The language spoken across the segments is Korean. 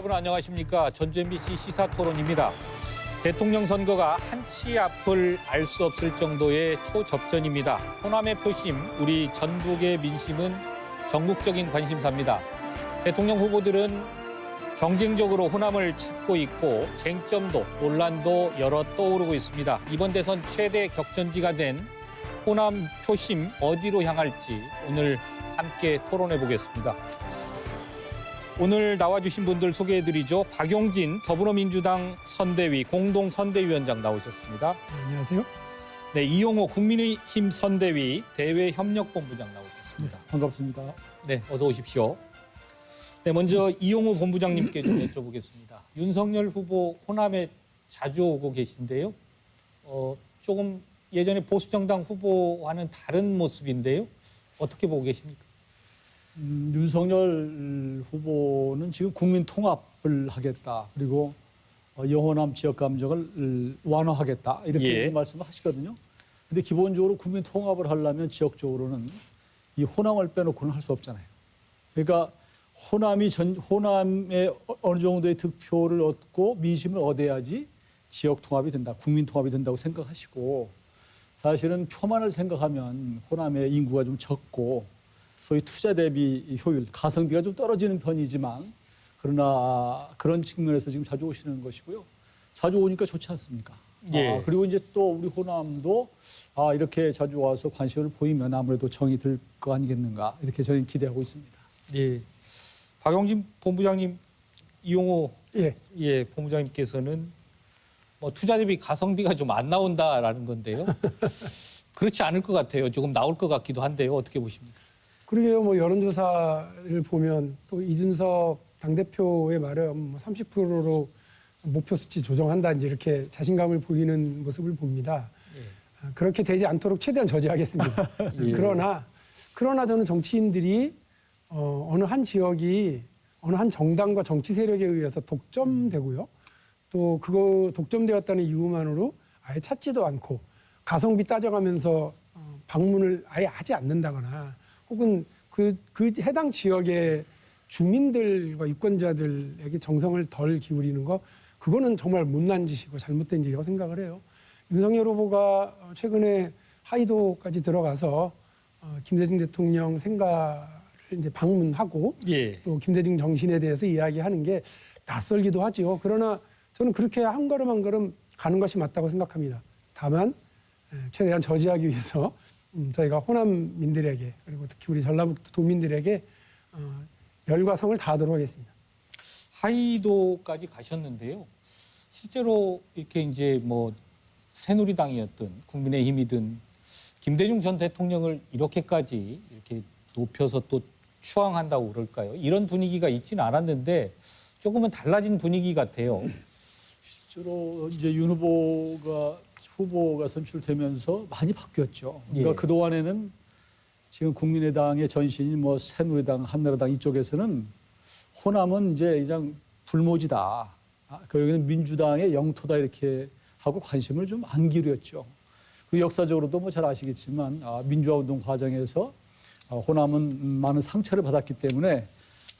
여러분 안녕하십니까. 전주 MBC 시사토론입니다. 대통령 선거가 한치 앞을 알 수 없을 정도의 초접전입니다. 호남의 표심, 우리 전북의 민심은 전국적인 관심사입니다. 대통령 후보들은 경쟁적으로 호남을 찾고 있고 쟁점도 논란도 여러 떠오르고 있습니다. 이번 대선 최대 격전지가 된 호남 표심 어디로 향할지 오늘 함께 토론해 보겠습니다. 오늘 나와주신 분들 소개해드리죠. 박용진 더불어민주당 선대위 공동선대위원장 나오셨습니다. 안녕하세요. 네, 이용호 국민의힘 선대위 대외협력본부장 나오셨습니다. 반갑습니다. 네, 어서 오십시오. 네, 먼저 이용호 본부장님께 좀 여쭤보겠습니다. 윤석열 후보 호남에 자주 오고 계신데요. 조금 예전에 보수정당 후보와는 다른 모습인데요. 어떻게 보고 계십니까? 윤석열 후보는 지금 국민 통합을 하겠다. 그리고 영호남 지역 감정을 완화하겠다. 이렇게 말씀을 하시거든요. 근데 기본적으로 국민 통합을 하려면 지역적으로는 이 호남을 빼놓고는 할 수 없잖아요. 그러니까 호남에 어느 정도의 득표를 얻고 민심을 얻어야지 지역 통합이 된다. 국민 통합이 된다고 생각하시고 사실은 표만을 생각하면 호남의 인구가 좀 적고 소위 투자 대비 효율, 가성비가 좀 떨어지는 편이지만 그러나 그런 측면에서 지금 자주 오시는 것이고요. 자주 오니까 좋지 않습니까? 예. 그리고 이제 또 우리 호남도 이렇게 자주 와서 관심을 보이면 아무래도 정이 들 거 아니겠는가 이렇게 저는 기대하고 있습니다. 예. 박용진 본부장님, 이용호 본부장님께서는 뭐 투자 대비 가성비가 좀 안 나온다라는 건데요. 그렇지 않을 것 같아요. 조금 나올 것 같기도 한데요. 어떻게 보십니까? 그러게요. 뭐 여론조사를 보면 또 이준석 당대표의 말은 30%로 목표 수치 조정한다 이제 이렇게 자신감을 보이는 모습을 봅니다. 그렇게 되지 않도록 최대한 저지하겠습니다. 그러나 저는 정치인들이 어느 한 지역이 어느 한 정당과 정치 세력에 의해서 독점되고요. 또 그거 독점되었다는 이유만으로 아예 찾지도 않고 가성비 따져가면서 방문을 아예 하지 않는다거나 혹은 그 해당 지역의 주민들과 유권자들에게 정성을 덜 기울이는 거 그거는 정말 못난 짓이고 잘못된 일이라고 생각을 해요. 윤석열 후보가 최근에 하이도까지 들어가서 김대중 대통령 생가를 이제 방문하고 또 김대중 정신에 대해서 이야기하는 게 낯설기도 하죠. 그러나 저는 그렇게 한 걸음 한 걸음 가는 것이 맞다고 생각합니다. 다만 최대한 저지하기 위해서 저희가 호남민들에게 그리고 특히 우리 전라북도 도민들에게 열과 성을 다하도록 하겠습니다. 하이도까지 가셨는데요. 실제로 이렇게 이제 뭐 새누리당이었든 국민의힘이든 김대중 전 대통령을 이렇게까지 이렇게 높여서 또 추앙한다고 그럴까요? 이런 분위기가 있지는 않았는데 조금은 달라진 분위기 같아요. 실제로 이제 윤 후보가 선출되면서 많이 바뀌었죠. 그러니까 그동안에는 지금 국민의당의 전신인 뭐 새누리당, 한나라당 이쪽에서는 호남은 이제 그냥 불모지다. 여기는 민주당의 영토다 이렇게 하고 관심을 좀 안 기울였죠. 그리고 역사적으로도 뭐 잘 아시겠지만 민주화운동 과정에서 호남은 많은 상처를 받았기 때문에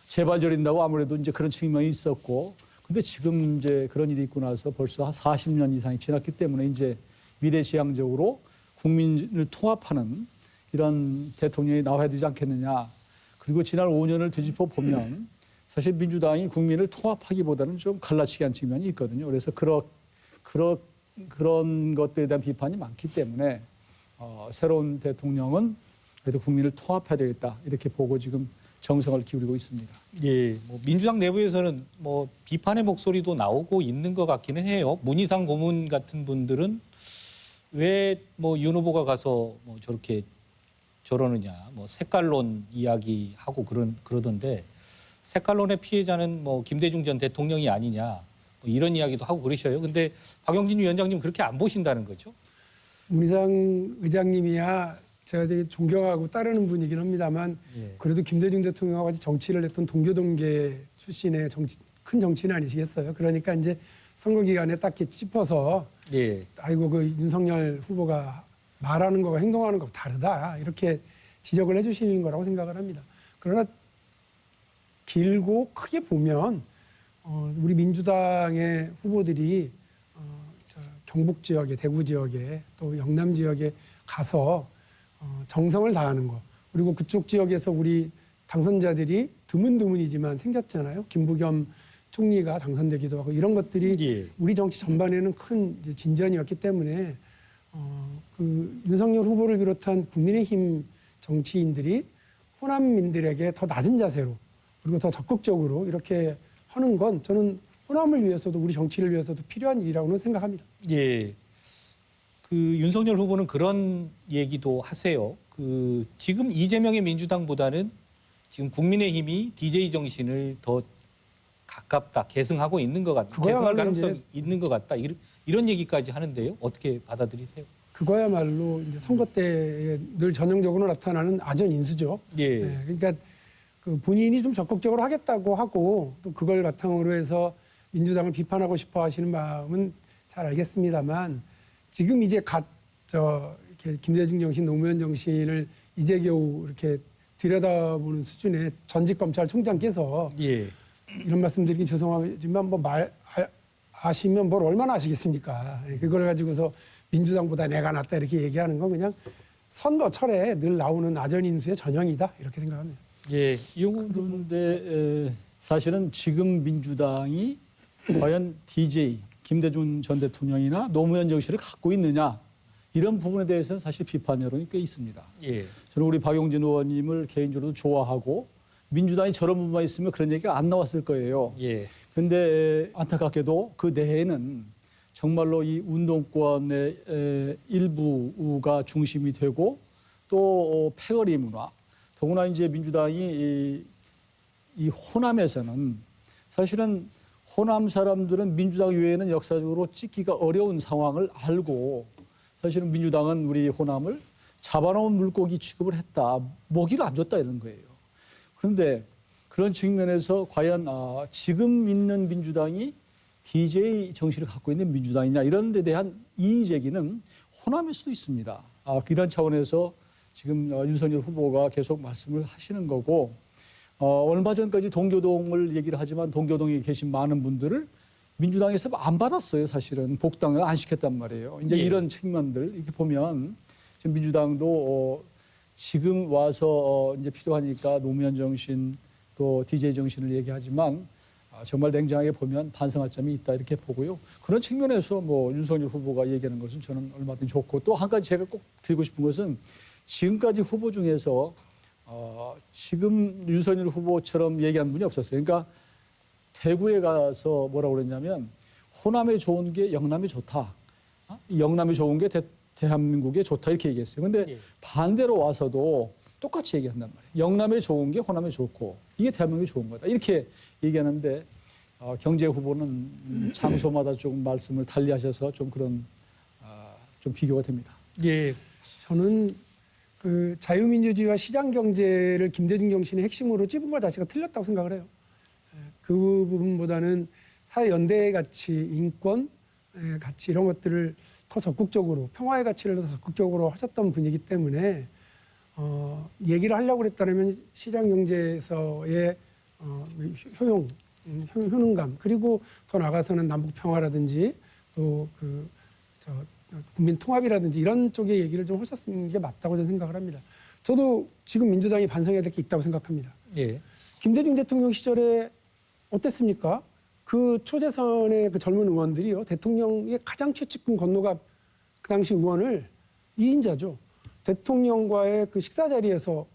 재발저린다고 아무래도 이제 그런 측면이 있었고 근데 지금 이제 그런 일이 있고 나서 벌써 한 40년 이상이 지났기 때문에 이제 미래지향적으로 국민을 통합하는 이런 대통령이 나와야 되지 않겠느냐. 그리고 지난 5년을 되짚어 보면 사실 민주당이 국민을 통합하기보다는 좀 갈라치기 한 측면이 있거든요. 그래서 그런 것들에 대한 비판이 많기 때문에 새로운 대통령은 그래도 국민을 통합해야 되겠다. 이렇게 보고 지금 정성을 기울이고 있습니다. 예, 뭐 민주당 내부에서는 뭐 비판의 목소리도 나오고 있는 것 같기는 해요. 문희상 고문 같은 분들은 왜 뭐 윤 후보가 가서 뭐 저러느냐, 뭐 색깔론 이야기하고 그러던데 색깔론의 피해자는 뭐 김대중 전 대통령이 아니냐 뭐 이런 이야기도 하고 그러셔요. 근데 박용진 위원장님 그렇게 안 보신다는 거죠? 문희상 의장님이야 제가 되게 존경하고 따르는 분이긴 합니다만 그래도 김대중 대통령과 같이 정치를 했던 동교동계 출신의 큰 정치인 아니시겠어요? 그러니까 이제 선거 기간에 딱히 짚어서 아이고 그 윤석열 후보가 말하는 거와 행동하는 거가 다르다 이렇게 지적을 해주시는 거라고 생각을 합니다. 그러나 길고 크게 보면 우리 민주당의 후보들이 경북 지역에, 대구 지역에 또 영남 지역에 가서 정성을 다하는 것, 그리고 그쪽 지역에서 우리 당선자들이 드문드문이지만 생겼잖아요. 김부겸 총리가 당선되기도 하고 이런 것들이 예. 우리 정치 전반에는 큰 이제 진전이었기 때문에 그 윤석열 후보를 비롯한 국민의힘 정치인들이 호남민들에게 더 낮은 자세로 그리고 더 적극적으로 이렇게 하는 건 저는 호남을 위해서도 우리 정치를 위해서도 필요한 일이라고는 생각합니다. 예. 그 윤석열 후보는 그런 얘기도 하세요. 그 지금 이재명의 민주당보다는 지금 국민의힘이 DJ 정신을 더 가깝다, 계승하고 있는 것 같다, 계승할 가능성이 있는 것 같다. 이런 얘기까지 하는데요. 어떻게 받아들이세요? 그거야말로 이제 선거 때에 늘 전형적으로 나타나는 아전 인수죠. 예. 네, 그러니까 그 본인이 좀 적극적으로 하겠다고 하고 또 그걸 바탕으로 해서 민주당을 비판하고 싶어 하시는 마음은 잘 알겠습니다만 지금 이제 이렇게 김대중 정신, 노무현 정신을 이제 겨우 이렇게 들여다보는 수준의 전직 검찰총장께서 예. 이런 말씀드리긴 죄송하지만 아시면 뭘 얼마나 아시겠습니까? 그걸 가지고서 민주당보다 내가 낫다 이렇게 얘기하는 건 그냥 선거철에 늘 나오는 아전인수의 전형이다 이렇게 생각합니다. 예. 그런데 사실은 지금 민주당이 과연 DJ 김대중 전 대통령이나 노무현 정신을 갖고 있느냐 이런 부분에 대해서는 사실 비판 여론이 꽤 있습니다. 예. 저는 우리 박용진 의원님을 개인적으로도 좋아하고 민주당이 저런 부분만 있으면 그런 얘기가 안 나왔을 거예요. 예. 그런데 안타깝게도 그 내에는 정말로 이 운동권의 일부가 중심이 되고 또 패거리 문화, 더구나 이제 민주당이 이 호남에서는 사실은 호남 사람들은 민주당 외에는 역사적으로 찍기가 어려운 상황을 알고 사실은 민주당은 우리 호남을 잡아놓은 물고기 취급을 했다, 먹이를 안 줬다 이런 거예요. 그런데 그런 측면에서 과연 지금 있는 민주당이 DJ 정신을 갖고 있는 민주당이냐 이런 데 대한 이의 제기는 호남일 수도 있습니다. 이런 차원에서 지금 윤석열 후보가 계속 말씀을 하시는 거고 얼마 전까지 동교동을 얘기를 하지만 동교동에 계신 많은 분들을 민주당에서 안 받았어요. 사실은 복당을 안 시켰단 말이에요. 이제 예. 이런 측면들 이렇게 보면 지금 민주당도 지금 와서 이제 필요하니까 노무현 정신 또 DJ 정신을 얘기하지만 정말 냉정하게 보면 반성할 점이 있다 이렇게 보고요. 그런 측면에서 뭐 윤석열 후보가 얘기하는 것은 저는 얼마든지 좋고 또 한 가지 제가 꼭 드리고 싶은 것은 지금까지 후보 중에서 지금 윤석열 후보처럼 얘기한 분이 없었어요. 그러니까 대구에 가서 뭐라고 그랬냐면 호남에 좋은 게 영남이 좋다. 영남이 좋은 게 대한민국에 좋다 이렇게 얘기했어요. 그런데 예. 반대로 와서도 똑같이 얘기한단 말이에요. 영남에 좋은 게 호남에 좋고 이게 대한민국에 좋은 거다. 이렇게 얘기하는데 경제 후보는 장소마다 조금 말씀을 달리하셔서 좀 그런 좀 비교가 됩니다. 예. 저는 그 자유민주주의와 시장 경제를 김대중 정신의 핵심으로 찝은 것 자체가 틀렸다고 생각을 해요. 그 부분보다는 사회 연대의 가치, 인권 가치 이런 것들을 더 적극적으로 평화의 가치를 더 적극적으로 하셨던 분이기 때문에 얘기를 하려고 그랬다면 시장 경제에서의 효능감 그리고 더 나아가서는 남북 평화라든지 또 국민 통합이라든지 이런 쪽의 얘기를 좀 하셨는 게 맞다고 저는 생각을 합니다. 저도 지금 민주당이 반성해야 될 게 있다고 생각합니다. 예. 김대중 대통령 시절에 어땠습니까? 그 초재선의 그 젊은 의원들이요. 대통령의 가장 최측근 건노갑 그 당시 의원을 2인자죠. 대통령과의 그 식사 자리에서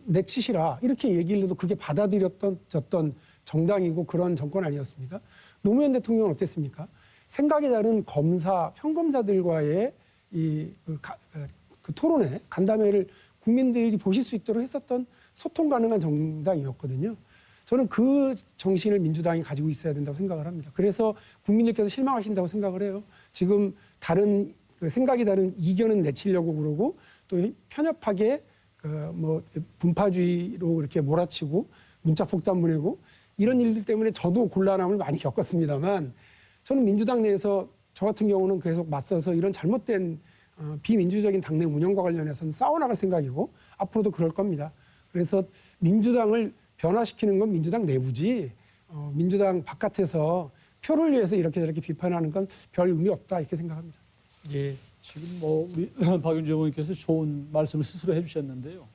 내치시라 이렇게 얘기를 해도 그게 받아들였던 정당이고 그런 정권 아니었습니까? 노무현 대통령은 어땠습니까? 생각이 다른 검사, 평검사들과의 그 토론회, 간담회를 국민들이 보실 수 있도록 했었던 소통 가능한 정당이었거든요. 저는 그 정신을 민주당이 가지고 있어야 된다고 생각을 합니다. 그래서 국민들께서 실망하신다고 생각을 해요. 지금 다른 생각이 다른 이견은 내치려고 그러고 또 편협하게 분파주의로 이렇게 몰아치고 문자 폭탄 보내고 이런 일들 때문에 저도 곤란함을 많이 겪었습니다만 저는 민주당 내에서 저 같은 경우는 계속 맞서서 이런 잘못된 비민주적인 당내 운영과 관련해서는 싸워나갈 생각이고 앞으로도 그럴 겁니다. 그래서 민주당을 변화시키는 건 민주당 내부지 민주당 바깥에서 표를 위해서 이렇게 저렇게 비판하는 건 별 의미 없다 이렇게 생각합니다. 예. 지금 뭐 우리 박윤주 의원님께서 좋은 말씀을 스스로 해주셨는데요.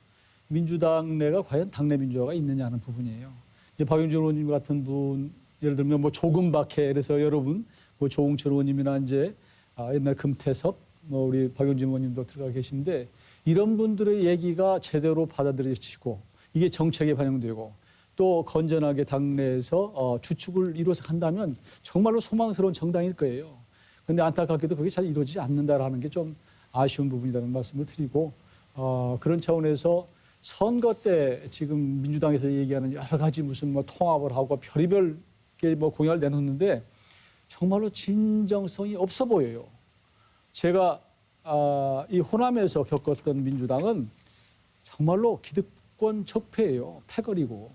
민주당 내가 과연 당내 민주화가 있느냐는 부분이에요. 이제 박윤주 의원님 같은 분, 예를 들면 뭐 조금박해 그래서 여러분 뭐 조홍천 의원님이나 이제 옛날 금태섭, 뭐 우리 박윤주 의원님도 들어가 계신데 이런 분들의 얘기가 제대로 받아들여지고 이게 정책에 반영되고 또 건전하게 당내에서 주축을 이루어서 간다면 정말로 소망스러운 정당일 거예요. 그런데 안타깝게도 그게 잘 이루어지지 않는다라는 게 좀 아쉬운 부분이라는 말씀을 드리고 그런 차원에서 선거 때 지금 민주당에서 얘기하는 여러 가지 무슨 뭐 통합을 하고 별의별 게 뭐 공약을 내놓는데 정말로 진정성이 없어 보여요. 제가 이 호남에서 겪었던 민주당은 정말로 기득권 적폐예요. 패거리고.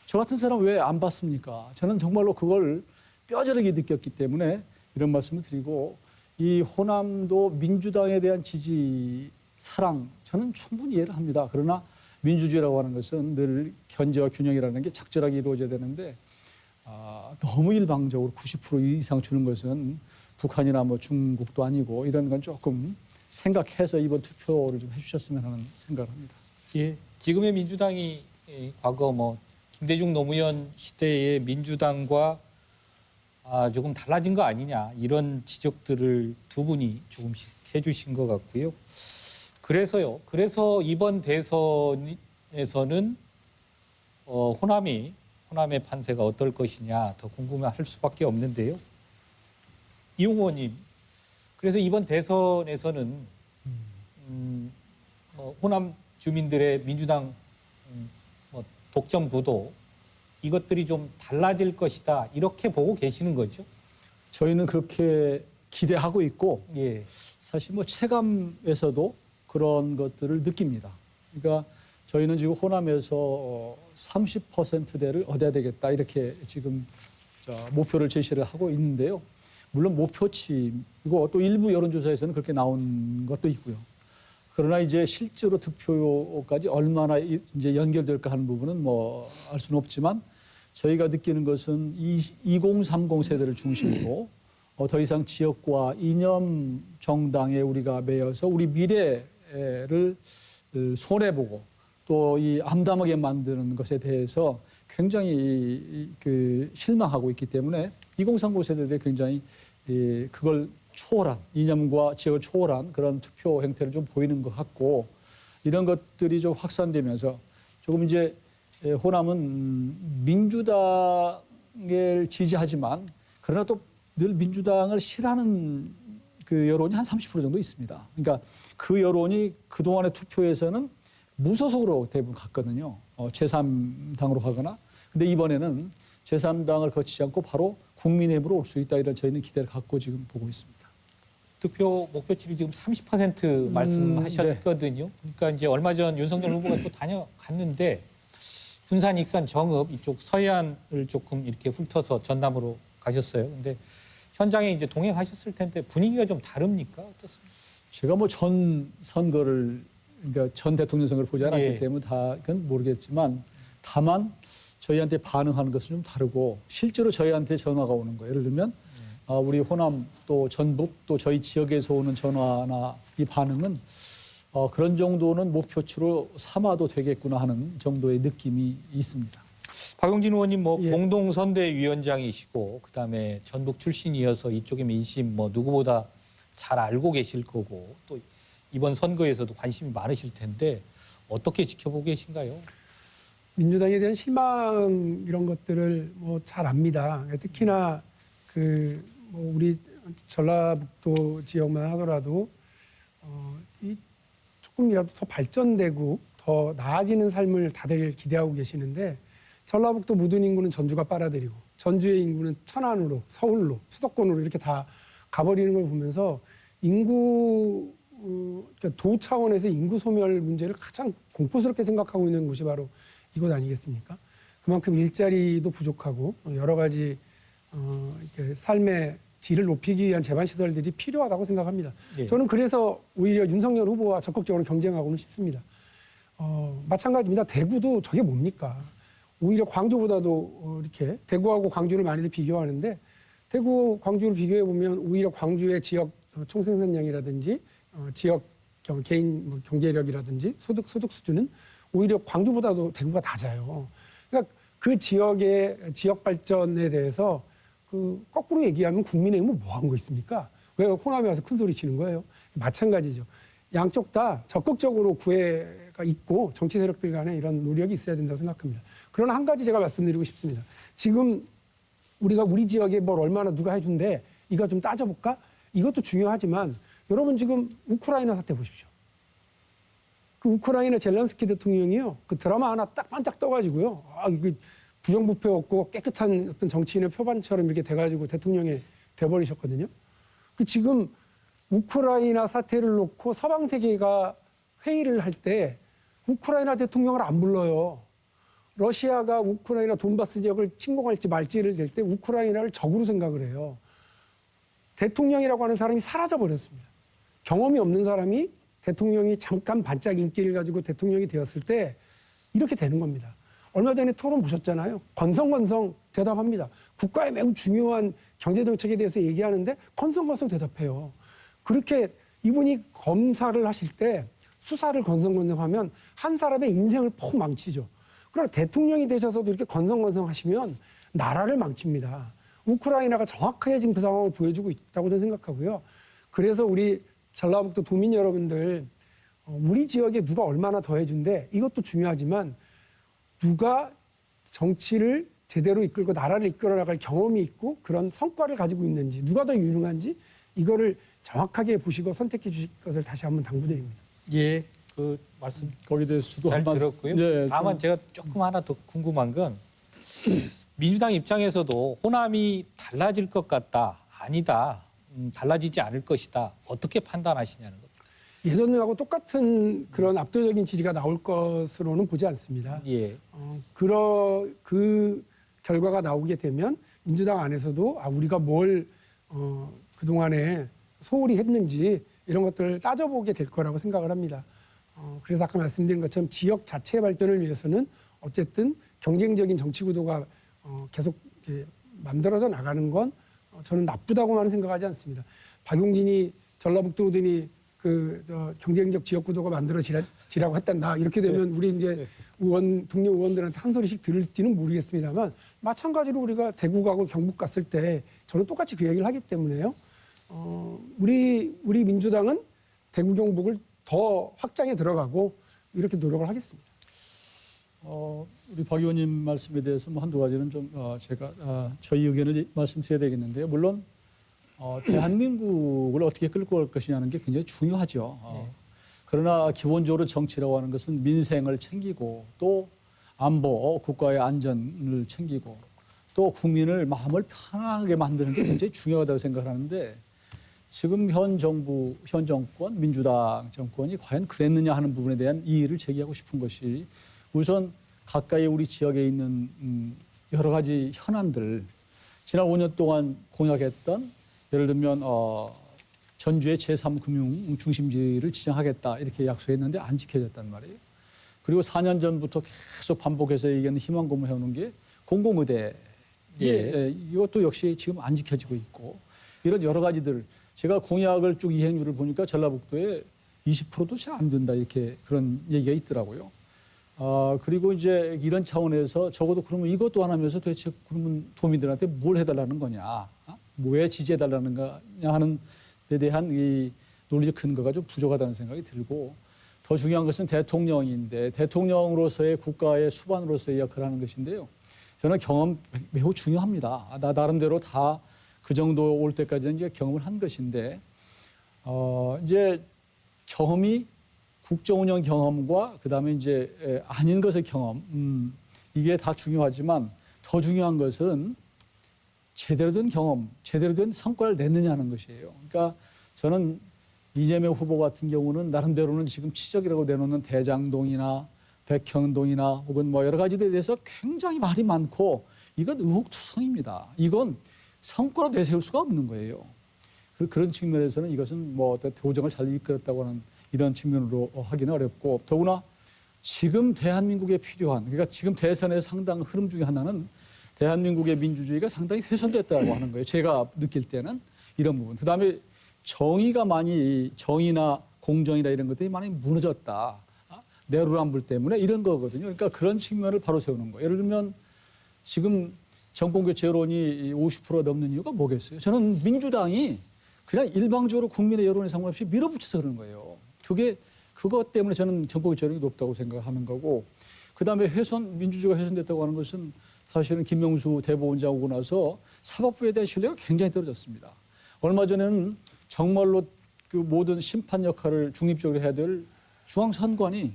저 같은 사람 왜 안 받습니까? 저는 정말로 그걸 뼈저리게 느꼈기 때문에 이런 말씀을 드리고 이 호남도 민주당에 대한 지지, 사랑 저는 충분히 이해를 합니다. 그러나 민주주의라고 하는 것은 늘 견제와 균형이라는 게 적절하게 이루어져야 되는데 너무 일방적으로 90% 이상 주는 것은 북한이나 뭐 중국도 아니고 이런 건 조금 생각해서 이번 투표를 좀 해주셨으면 하는 생각을 합니다. 예. 지금의 민주당이 과거 뭐 김대중 노무현 시대의 민주당과 조금 달라진 거 아니냐 이런 지적들을 두 분이 조금씩 해주신 것 같고요. 그래서 이번 대선에서는 호남의 판세가 어떨 것이냐 더 궁금해할 수밖에 없는데요. 이용 의원님, 그래서 이번 대선에서는 호남 주민들의 민주당 독점 구도 이것들이 좀 달라질 것이다 이렇게 보고 계시는 거죠? 저희는 그렇게 기대하고 있고 예. 사실 뭐 체감에서도 그런 것들을 느낍니다. 그러니까 저희는 지금 호남에서 30%대를 얻어야 되겠다 이렇게 지금 목표를 제시를 하고 있는데요. 물론 목표치이고 또 일부 여론조사에서는 그렇게 나온 것도 있고요. 그러나 이제 실제로 득표까지 얼마나 이제 연결될까 하는 부분은 뭐 알 수는 없지만 저희가 느끼는 것은 2030 세대를 중심으로 더 이상 지역과 이념 정당에 우리가 매여서 우리 미래를 손해보고 또 이 암담하게 만드는 것에 대해서 굉장히 실망하고 있기 때문에 2030 세대들이 굉장히 그걸 초월한 이념과 지역을 초월한 그런 투표 행태를 좀 보이는 것 같고 이런 것들이 좀 확산되면서 조금 이제 호남은 민주당을 지지하지만 그러나 또 늘 민주당을 싫어하는 그 여론이 한 30% 정도 있습니다. 그러니까 그 여론이 그동안의 투표에서는 무소속으로 대부분 갔거든요. 제3당으로 가거나. 근데 이번에는 제3당을 거치지 않고 바로 국민의힘으로 올 수 있다 이런 저희는 기대를 갖고 지금 보고 있습니다. 득표 목표치를 지금 30% 말씀하셨거든요. 네. 그러니까 이제 얼마 전 윤석열 후보가 또 다녀갔는데 군산, 익산, 정읍 이쪽 서해안을 조금 이렇게 훑어서 전남으로 가셨어요. 근데 현장에 이제 동행하셨을 텐데 분위기가 좀 다릅니까? 어떻습니까? 제가 뭐 전 선거를 그러니까 전 대통령 선거를 보지 않았기 예. 때문에 그건 모르겠지만 다만 저희한테 반응하는 것은 좀 다르고 실제로 저희한테 전화가 오는 거예요. 예를 들면 우리 호남 또 전북 또 저희 지역에서 오는 전화나 이 반응은 그런 정도는 목표치로 삼아도 되겠구나 하는 정도의 느낌이 있습니다. 박용진 의원님 뭐 예. 공동선대위원장이시고 그다음에 전북 출신이어서 이쪽의 민심 뭐 누구보다 잘 알고 계실 거고 또 이번 선거에서도 관심이 많으실 텐데 어떻게 지켜보고 계신가요? 민주당에 대한 실망 이런 것들을 뭐 잘 압니다. 특히나 뭐 우리 전라북도 지역만 하더라도 이 조금이라도 더 발전되고 더 나아지는 삶을 다들 기대하고 계시는데 전라북도 모든 인구는 전주가 빨아들이고 전주의 인구는 천안으로 서울로 수도권으로 이렇게 다 가버리는 걸 보면서 그러니까 도 차원에서 인구 소멸 문제를 가장 공포스럽게 생각하고 있는 곳이 바로 이곳 아니겠습니까? 그만큼 일자리도 부족하고 여러 가지 이렇게 삶의 질을 높이기 위한 제반 시설들이 필요하다고 생각합니다. 예. 저는 그래서 오히려 윤석열 후보와 적극적으로 경쟁하고는 싶습니다. 마찬가지입니다. 대구도 저게 뭡니까? 오히려 광주보다도 이렇게 대구하고 광주를 많이들 비교하는데 대구, 광주를 비교해 보면 오히려 광주의 지역 총생산량이라든지 지역 개인 경제력이라든지 소득 수준은 오히려 광주보다도 대구가 낮아요. 그러니까 그 지역의 지역 발전에 대해서 그 거꾸로 얘기하면 국민의힘은 뭐 한 거 있습니까? 왜 호남에 와서 큰 소리 치는 거예요? 마찬가지죠. 양쪽 다 적극적으로 구애가 있고 정치 세력들 간에 이런 노력이 있어야 된다고 생각합니다. 그러나 한 가지 제가 말씀드리고 싶습니다. 지금 우리가 우리 지역에 뭘 얼마나 누가 해준대 이거 좀 따져볼까? 이것도 중요하지만 여러분 지금 우크라이나 사태 보십시오. 그 우크라이나 젤렌스키 대통령이요. 그 드라마 하나 딱 반짝 떠가지고요. 이게 부정부패 없고 깨끗한 어떤 정치인의 표반처럼 이렇게 돼가지고 대통령이 돼버리셨거든요. 그 지금 우크라이나 사태를 놓고 서방 세계가 회의를 할 때 우크라이나 대통령을 안 불러요. 러시아가 우크라이나 돈바스 지역을 침공할지 말지를 될 때 우크라이나를 적으로 생각을 해요. 대통령이라고 하는 사람이 사라져버렸습니다. 경험이 없는 사람이 대통령이 잠깐 반짝 인기를 가지고 대통령이 되었을 때 이렇게 되는 겁니다. 얼마 전에 토론 보셨잖아요. 건성건성 대답합니다. 국가에 매우 중요한 경제정책에 대해서 얘기하는데 건성건성 대답해요. 그렇게 이분이 검사를 하실 때 수사를 건성건성하면 한 사람의 인생을 폭 망치죠. 그러나 대통령이 되셔서도 이렇게 건성건성 하시면 나라를 망칩니다. 우크라이나가 정확하게 지금 그 상황을 보여주고 있다고 저는 생각하고요. 그래서 우리 전라북도 도민 여러분들 우리 지역에 누가 얼마나 더 해준대 이것도 중요하지만 누가 정치를 제대로 이끌고 나라를 이끌어 나갈 경험이 있고 그런 성과를 가지고 있는지 누가 더 유능한지 이거를 정확하게 보시고 선택해 주실 것을 다시 한번 당부드립니다. 예, 그 말씀 거기에 대해서도 잘 한번- 들었고요. 네, 다만 제가 조금 하나 더 궁금한 건 민주당 입장에서도 호남이 달라질 것 같다, 아니다, 달라지지 않을 것이다. 어떻게 판단하시냐는 것. 예전하고 똑같은 그런 압도적인 지지가 나올 것으로는 보지 않습니다. 예, 그 결과가 나오게 되면 민주당 안에서도 우리가 뭘 그동안에 소홀히 했는지 이런 것들을 따져보게 될 거라고 생각을 합니다. 그래서 아까 말씀드린 것처럼 지역 자체 발전을 위해서는 어쨌든 경쟁적인 정치 구도가 계속 이렇게 만들어져 나가는 건 저는 나쁘다고만 생각하지 않습니다. 박용진이 전라북도든이 경쟁적 지역 구도가 만들어지라고 했단다. 이렇게 되면 우리 이제 동료 의원들한테 한 소리씩 들을지는 모르겠습니다만 마찬가지로 우리가 대구 가고 경북 갔을 때 저는 똑같이 그 얘기를 하기 때문에요. 우리 민주당은 대구 경북을 더 확장해 들어가고 이렇게 노력을 하겠습니다. 우리 박 의원님 말씀에 대해서 뭐 한두 가지는 좀 제가 저희 의견을 말씀드려야 되겠는데요. 물론 대한민국을 어떻게 끌고 갈 것이냐는 게 굉장히 중요하죠. 그러나 기본적으로 정치라고 하는 것은 민생을 챙기고 또 안보, 국가의 안전을 챙기고 또 국민을 마음을 편하게 만드는 게 굉장히 중요하다고 생각하는데 지금 현 정권, 민주당 정권이 과연 그랬느냐 하는 부분에 대한 이의를 제기하고 싶은 것이 우선 가까이 우리 지역에 있는 여러 가지 현안들 지난 5년 동안 공약했던 예를 들면 전주의 제3금융 중심지를 지정하겠다 이렇게 약속했는데 안 지켜졌단 말이에요. 그리고 4년 전부터 계속 반복해서 얘기하는 희망고문 해오는 게 공공의대 이것도 역시 지금 안 지켜지고 있고 이런 여러 가지들 제가 공약을 쭉 이행률을 보니까 전라북도에 20%도 잘 안 된다 이렇게 그런 얘기가 있더라고요. 그리고 이제 이런 차원에서 적어도 그러면 이것도 안 하면서 도대체 그러면 도민들한테 뭘 해달라는 거냐, 왜 지지해달라는 거냐 하는 데 대한 이 논리적 근거가 좀 부족하다는 생각이 들고 더 중요한 것은 대통령인데 대통령으로서의 국가의 수반으로서의 역할을 하는 것인데요. 저는 경험 매우 중요합니다. 나 나름대로 다 그 정도 올 때까지는 이제 경험을 한 것인데 이제 경험이 국정운영 경험과 그다음에 이제 아닌 것의 경험 이게 다 중요하지만 더 중요한 것은 제대로 된 경험, 제대로 된 성과를 냈느냐는 것이에요. 그러니까 저는 이재명 후보 같은 경우는 나름대로는 지금 치적이라고 내놓는 대장동이나 백형동이나 혹은 뭐 여러 가지들에 대해서 굉장히 말이 많고 이건 의혹투성입니다. 이건 성과로 내세울 수가 없는 거예요. 그런 측면에서는 이것은 뭐 도정을 잘 이끌었다고 하는 이런 측면으로 하기는 어렵고 더구나 지금 대한민국에 필요한, 그러니까 지금 대선의 상당 흐름 중에 하나는 대한민국의 민주주의가 상당히 훼손됐다고 하는 거예요. 제가 느낄 때는 이런 부분. 그다음에 정의나 공정이나 이런 것들이 많이 무너졌다. 내로남불 때문에 이런 거거든요. 그러니까 그런 측면을 바로 세우는 거예요. 예를 들면 지금 정권교체 여론이 50%가 넘는 이유가 뭐겠어요? 저는 민주당이 그냥 일방적으로 국민의 여론에 상관없이 밀어붙여서 그러는 거예요. 그것 때문에 저는 정권교체 여론이 높다고 생각하는 거고, 그다음에 민주주의가 훼손됐다고 하는 것은 사실은 김명수 대법원장 오고 나서 사법부에 대한 신뢰가 굉장히 떨어졌습니다. 얼마 전에는 정말로 그 모든 심판 역할을 중립적으로 해야 될 중앙선관위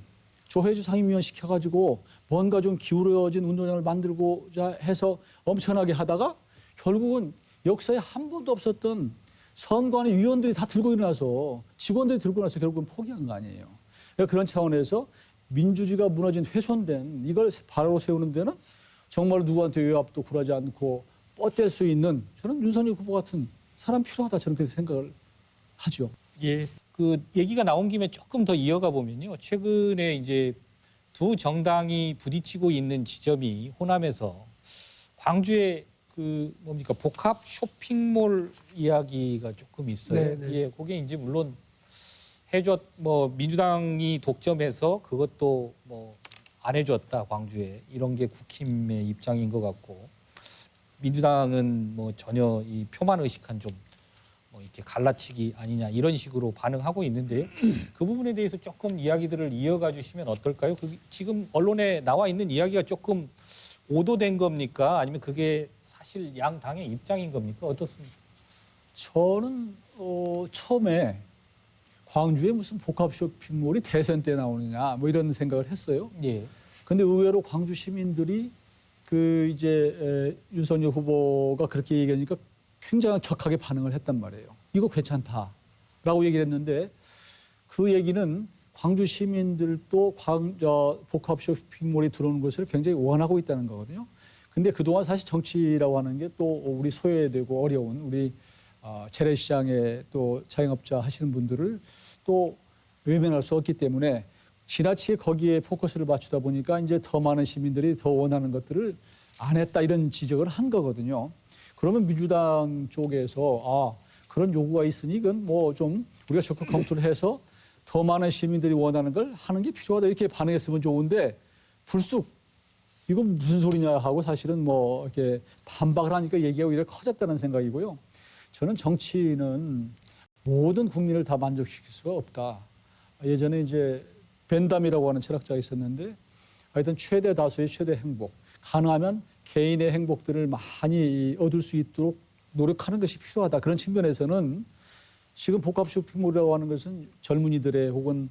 조혜주 상임위원 시켜가지고 뭔가 좀 기울어진 운동장을 만들고자 해서 엄청나게 하다가 결국은 역사에 한 번도 없었던 선관위 위원들이 다 들고 일어나서 직원들이 들고 나서 결국은 포기한 거 아니에요. 그러니까 그런 차원에서 민주주의가 무너진 훼손된 이걸 바로 세우는 데는 정말 누구한테 외압도 굴하지 않고 뻗댈 수 있는 저는 윤석열 후보 같은 사람 필요하다 저는 그렇게 생각을 하죠. 예. 그 얘기가 나온 김에 조금 더 이어가 보면요. 최근에 이제 두 정당이 부딪히고 있는 지점이 호남에서 광주에 그 뭡니까 복합 쇼핑몰 이야기가 조금 있어요. 네. 예, 그게 이제 물론 민주당이 독점해서 그것도 뭐 안 해줬다 광주에 이런 게 국힘의 입장인 것 같고 민주당은 뭐 전혀 이 표만 의식한 좀 뭐 이렇게 갈라치기 아니냐 이런 식으로 반응하고 있는데요. 그 부분에 대해서 조금 이야기들을 이어가 주시면 어떨까요? 지금 언론에 나와 있는 이야기가 조금 오도된 겁니까? 아니면 그게 사실 양 당의 입장인 겁니까? 어떻습니까? 저는 처음에 광주에 무슨 복합 쇼핑몰이 대선 때 나오느냐 뭐 이런 생각을 했어요. 예. 근데 의외로 광주 시민들이 윤석열 후보가 그렇게 얘기하니까 굉장히 격하게 반응을 했단 말이에요. 이거 괜찮다라고 얘기를 했는데 그 얘기는 광주 시민들도 복합 쇼핑몰이 들어오는 것을 굉장히 원하고 있다는 거거든요. 근데 그동안 사실 정치라고 하는 게 또 우리 소외되고 어려운 우리 재래시장에 또 자영업자 하시는 분들을 또 외면할 수 없기 때문에 지나치게 거기에 포커스를 맞추다 보니까 이제 더 많은 시민들이 더 원하는 것들을 안 했다 이런 지적을 한 거거든요. 그러면 민주당 쪽에서 그런 요구가 있으니 이건 뭐 좀 우리가 적극 검토를 해서 더 많은 시민들이 원하는 걸 하는 게 필요하다 이렇게 반응했으면 좋은데 불쑥 이건 무슨 소리냐 하고 사실은 뭐 이렇게 반박을 하니까 얘기가 오히려 커졌다는 생각이고요. 저는 정치는 모든 국민을 다 만족시킬 수가 없다. 예전에 이제 벤담이라고 하는 철학자가 있었는데 하여튼 최대 다수의 최대 행복, 가능하면 개인의 행복들을 많이 얻을 수 있도록 노력하는 것이 필요하다. 그런 측면에서는 지금 복합 쇼핑몰이라고 하는 것은 젊은이들의 혹은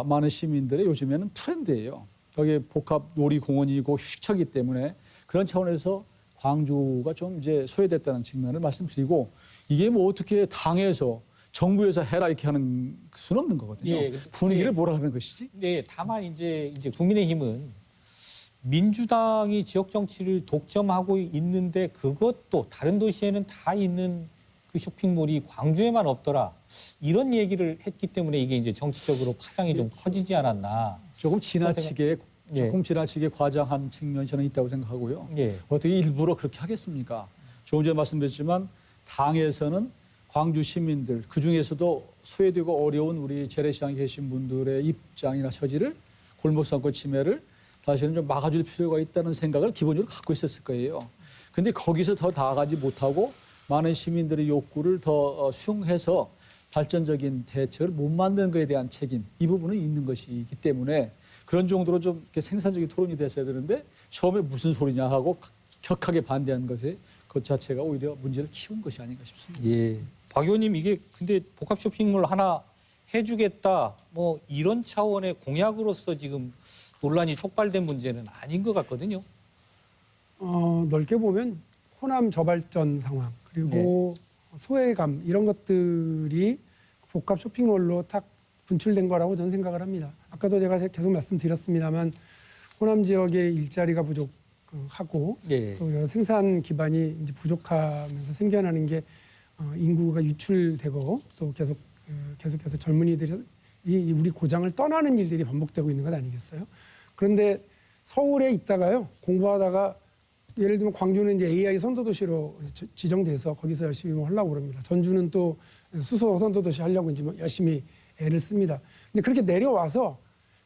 많은 시민들의 요즘에는 트렌드예요. 거기에 복합 놀이공원이고 휴식처이기 때문에 그런 차원에서 광주가 좀 이제 소외됐다는 측면을 말씀드리고 이게 뭐 어떻게 당에서 정부에서 해라 이렇게 하는 수는 없는 거거든요. 예, 분위기를 몰아가는 것이지. 네, 다만 이제 국민의힘은 민주당이 지역 정치를 독점하고 있는데 그것도 다른 도시에는 다 있는 그 쇼핑몰이 광주에만 없더라. 이런 얘기를 했기 때문에 이게 이제 정치적으로 파장이 좀 커지지 않았나. 조금 지나치게 과장한 측면이 저는 있다고 생각하고요. 예. 어떻게 일부러 그렇게 하겠습니까? 조금 전에 말씀드렸지만 당에서는 광주 시민들 그중에서도 소외되고 어려운 우리 재래시장에 계신 분들의 입장이나 처지를 골목상권 침해를 사실은 좀 막아줄 필요가 있다는 생각을 기본적으로 갖고 있었을 거예요. 근데 거기서 더 나아가지 못하고 많은 시민들의 욕구를 더 수용해서 발전적인 대책을 못 만드는 것에 대한 책임 이 부분은 있는 것이기 때문에 그런 정도로 좀 이렇게 생산적인 토론이 됐어야 되는데 처음에 무슨 소리냐 하고 격하게 반대한 것에 그 자체가 오히려 문제를 키운 것이 아닌가 싶습니다. 예. 박 의원님 이게 근데 복합 쇼핑몰 하나 해주겠다 뭐 이런 차원의 공약으로서 지금 논란이 촉발된 문제는 아닌 것 같거든요. 넓게 보면 호남 저발전 상황 그리고 소외감 이런 것들이 복합 쇼핑몰로 딱 분출된 거라고 저는 생각을 합니다. 아까도 제가 계속 말씀드렸습니다만 호남 지역의 일자리가 부족하고 또 여러 생산 기반이 이제 부족하면서 생겨나는 게 인구가 유출되고 또 계속해서 젊은이들이 우리 고장을 떠나는 일들이 반복되고 있는 것 아니겠어요? 그런데 서울에 있다가요, 공부하다가 예를 들면 광주는 이제 AI 선도도시로 지정돼서 거기서 열심히 뭐 하려고 그럽니다. 전주는 또 수소 선도도시 하려고 이제 뭐 열심히 애를 씁니다. 근데 그렇게 내려와서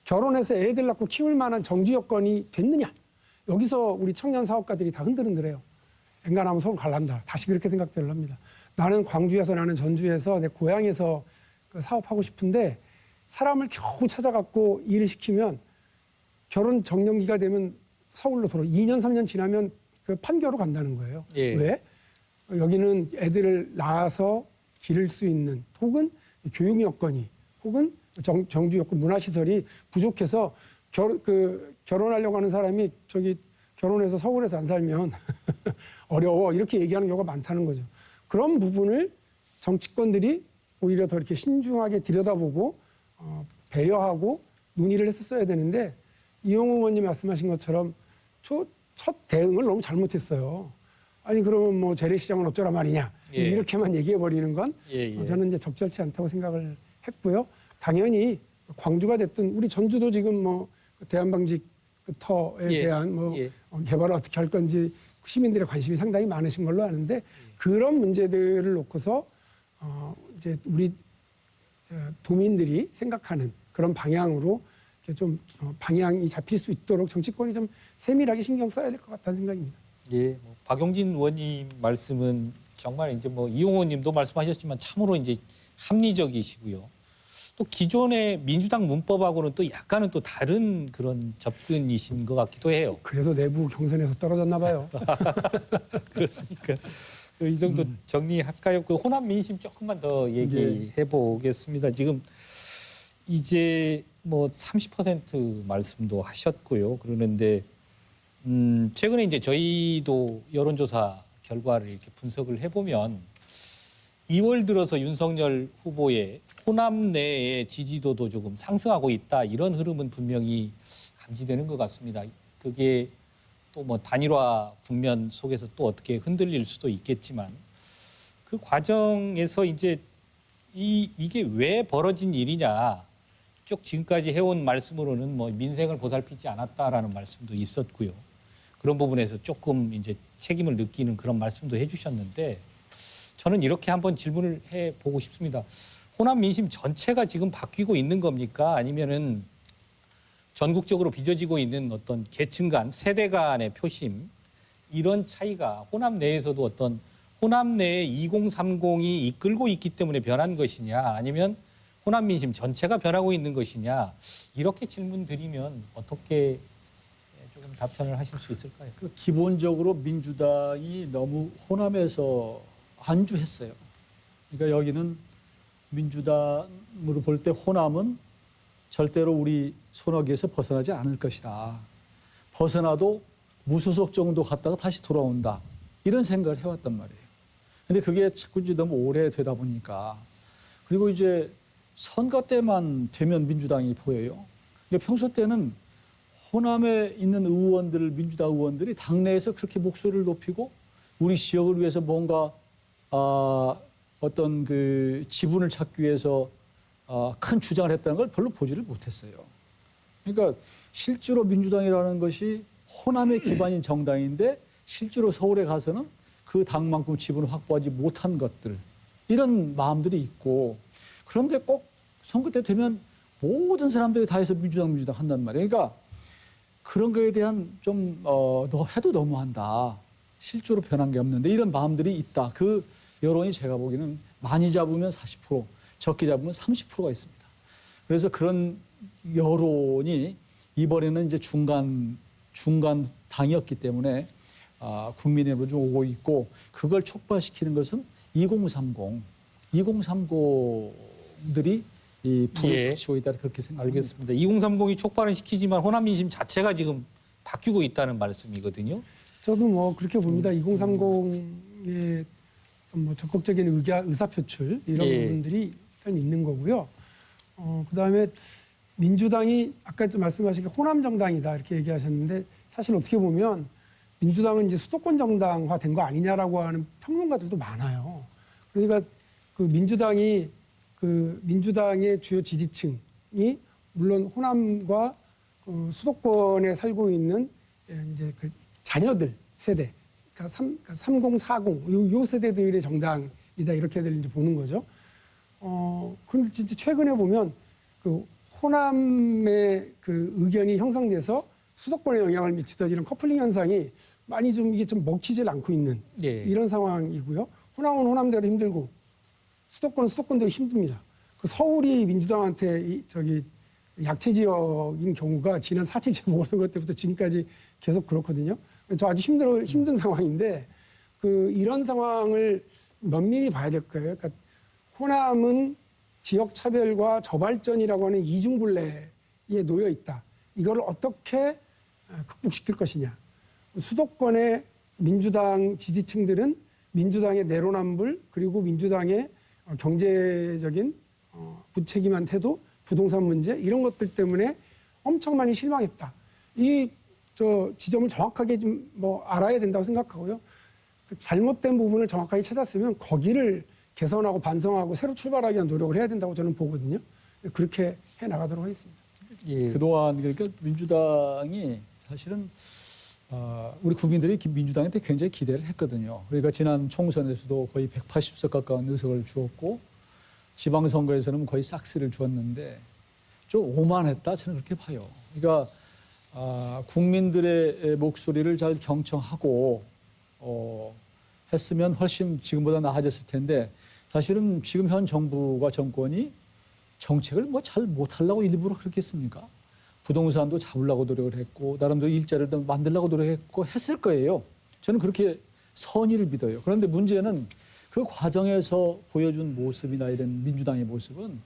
결혼해서 애들 낳고 키울 만한 정주 여건이 됐느냐? 여기서 우리 청년 사업가들이 다 흔들흔들해요. 엔간하면 서울 갈란다. 다시 그렇게 생각들을 합니다. 나는 광주에서 나는 전주에서 내 고향에서 그 사업하고 싶은데 사람을 겨우 찾아갖고 일을 시키면 결혼 정년기가 되면 서울로 돌아 2년, 3년 지나면 그 판교로 간다는 거예요. 예. 왜? 여기는 애들을 낳아서 기를 수 있는 혹은 교육 여건이 혹은 정주 여건 문화시설이 부족해서 결혼하려고 하는 사람이 저기 결혼해서 서울에서 안 살면 어려워 이렇게 얘기하는 경우가 많다는 거죠. 그런 부분을 정치권들이 오히려 더 이렇게 신중하게 들여다보고 배려하고 논의를 했었어야 되는데 이용우 의원님 말씀하신 것처럼 첫 대응을 너무 잘못했어요. 아니 그러면 뭐 재래시장은 어쩌라 말이냐 예. 이렇게만 얘기해버리는 건 예. 저는 이제 적절치 않다고 생각을 했고요. 당연히 광주가 됐든 우리 전주도 지금 뭐 대한방직 터에 예. 대한 뭐 예. 개발을 어떻게 할 건지 시민들의 관심이 상당히 많으신 걸로 아는데 그런 문제들을 놓고서 이제 우리 도민들이 생각하는 그런 방향으로 이렇게 좀 방향이 잡힐 수 있도록 정치권이 좀 세밀하게 신경 써야 될 것 같다는 생각입니다. 예, 뭐 박용진 의원님 말씀은 정말 이제 뭐 이용호 의원님도 말씀하셨지만 참으로 이제 합리적이시고요. 또 기존의 민주당 문법하고는 또 약간은 또 다른 그런 접근이신 것 같기도 해요. 그래서 내부 경선에서 떨어졌나 봐요. 그렇습니까? 이 정도 정리할까요? 그 호남 민심 조금만 더 얘기해 보겠습니다. 지금 이제 뭐 30% 말씀도 하셨고요. 그러는데 최근에 이제 저희도 여론조사 결과를 이렇게 분석을 해보면 2월 들어서 윤석열 후보의 호남 내의 지지도도 조금 상승하고 있다. 이런 흐름은 분명히 감지되는 것 같습니다. 그게 또 뭐 단일화 국면 속에서 또 어떻게 흔들릴 수도 있겠지만 그 과정에서 이제 이게 왜 벌어진 일이냐 쭉 지금까지 해온 말씀으로는 뭐 민생을 보살피지 않았다라는 말씀도 있었고요. 그런 부분에서 조금 이제 책임을 느끼는 그런 말씀도 해주셨는데 저는 이렇게 한번 질문을 해보고 싶습니다. 호남 민심 전체가 지금 바뀌고 있는 겁니까? 아니면은 전국적으로 빚어지고 있는 어떤 계층 간, 세대 간의 표심 이런 차이가 호남 내에서도 어떤 호남 내의 2030이 이끌고 있기 때문에 변한 것이냐 아니면 호남 민심 전체가 변하고 있는 것이냐 이렇게 질문 드리면 어떻게 조금 답변을 하실 수 있을까요? 기본적으로 민주당이 너무 호남에서 안주했어요. 그러니까 여기는 민주당으로 볼 때 호남은 절대로 우리 손아귀에서 벗어나지 않을 것이다. 벗어나도 무소속 정도 갔다가 다시 돌아온다. 이런 생각을 해왔단 말이에요. 근데 그게 자꾸 이제 너무 오래되다 보니까 그리고 이제 선거 때만 되면 민주당이 보여요. 그러니까 평소 때는 호남에 있는 의원들, 민주당 의원들이 당내에서 그렇게 목소리를 높이고 우리 지역을 위해서 뭔가 어떤 그 지분을 찾기 위해서 큰 주장을 했다는 걸 별로 보지를 못했어요. 그러니까 실제로 민주당이라는 것이 호남의 기반인 정당인데 실제로 서울에 가서는 그 당만큼 지분을 확보하지 못한 것들 이런 마음들이 있고 그런데 꼭 선거 때 되면 모든 사람들이 다 해서 민주당 한단 말이에요. 그러니까 그런 거에 대한 좀 너 해도 너무한다. 실제로 변한 게 없는데 이런 마음들이 있다. 그 여론이 제가 보기에는 많이 잡으면 40%, 적게 잡으면 30%가 있습니다. 그래서 그런 여론이 이번에는 이제 중간 당이었기 때문에 국민의힘으로 좀 오고 있고 그걸 촉발시키는 것은 2030들이 이 불을 붙이고 있다 그렇게 생각합니다. 알겠습니다. 2030이 촉발은 시키지만 호남 민심 자체가 지금 바뀌고 있다는 말씀이거든요. 저도 뭐 그렇게 봅니다. 2030의 뭐 적극적인 의사 표출 이런 부분들이 일단 있는 거고요. 그다음에 민주당이 아까 좀 말씀하신 게 호남 정당이다 이렇게 얘기하셨는데 사실 어떻게 보면 민주당은 이제 수도권 정당화 된 거 아니냐라고 하는 평론가들도 많아요. 그러니까 그 민주당의 주요 지지층 물론 호남과 수도권에 살고 있는 이제 그 자녀들 세대, 그러니까 30, 40, 요 세대들의 정당이다 이렇게들 이제 보는 거죠. 그런데 진짜 최근에 보면 그 호남의 그 의견이 형성돼서 수도권에 영향을 미치던 이런 커플링 현상이 많이 좀 이게 좀 먹히질 않고 있는 예. 이런 상황이고요. 호남은 호남대로 힘들고 수도권은 수도권대로 힘듭니다. 그 서울이 민주당한테 약체 지역인 경우가 지난 4.7 재보궐선거 때부터 지금까지 계속 그렇거든요. 저 아주 힘든 상황인데 이런 상황을 면밀히 봐야 될 거예요. 그러니까 호남은 지역 차별과 저발전이라고 하는 이중굴레에 놓여 있다. 이걸 어떻게 극복시킬 것이냐. 수도권의 민주당 지지층들은 민주당의 내로남불 그리고 민주당의 경제적인 부책임한 태도, 부동산 문제 이런 것들 때문에 엄청 많이 실망했다. 저 지점을 정확하게 좀 알아야 된다고 생각하고요. 그 잘못된 부분을 정확하게 찾았으면 거기를 개선하고 반성하고 새로 출발하기 위한 노력을 해야 된다고 저는 보거든요. 그렇게 해 나가도록 하겠습니다. 예. 그동안 그러니까 민주당이 사실은 우리 국민들이 민주당한테 굉장히 기대를 했거든요. 그러니까 지난 총선에서도 거의 180석 가까운 의석을 주었고 지방선거에서는 거의 싹쓸이를 주었는데 좀 오만했다 저는 그렇게 봐요. 그러니까 국민들의 목소리를 잘 경청하고 했으면 훨씬 지금보다 나아졌을 텐데 사실은 지금 현 정부가 정권이 정책을 잘 못하려고 일부러 그렇게 했습니까? 부동산도 잡으려고 노력을 했고 나름대로 일자리를 더 만들려고 노력했고 했을 거예요. 저는 그렇게 선의를 믿어요. 그런데 문제는 그 과정에서 보여준 모습이나 이런 민주당의 모습은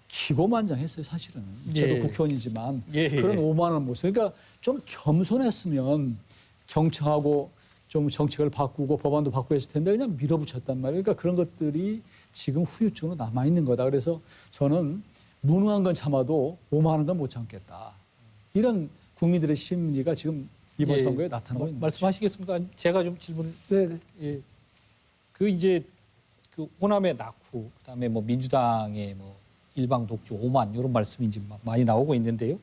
기고만장했어요. 사실은. 저도 예. 국회의원이지만 예. 그런 오만한 모습. 그러니까 좀 겸손했으면 경청하고 좀 정책을 바꾸고 법안도 바꾸고 했을 텐데 그냥 밀어붙였단 말이에요. 그러니까 그런 것들이 지금 후유증으로 남아있는 거다. 그래서 저는 무능한 건 참아도 오만한 건 못 참겠다. 이런 국민들의 심리가 지금 이번 예. 선거에 나타나고 있는 거죠. 말씀하시겠습니까? 제가 좀 질문을. 네. 예. 이제 호남의 낙후, 그다음에 민주당의 일방 독주, 오만 이런 말씀이 이제 많이 나오고 있는데요.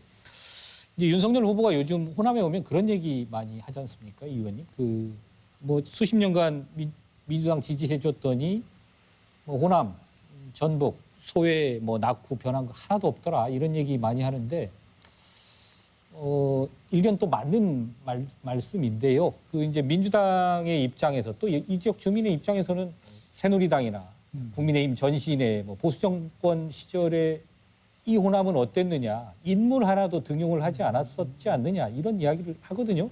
이제 윤석열 후보가 요즘 호남에 오면 그런 얘기 많이 하지 않습니까, 이 의원님? 수십 년간 민주당 지지해줬더니 호남, 전북, 소외, 낙후 변한 거 하나도 없더라 이런 얘기 많이 하는데 일견 또 맞는 말씀인데요. 이제 민주당의 입장에서 또 이 지역 주민의 입장에서는 새누리당이나 국민의힘 전신의 보수 정권 시절에 이 호남은 어땠느냐, 인물 하나도 등용을 하지 않았었지 않느냐 이런 이야기를 하거든요.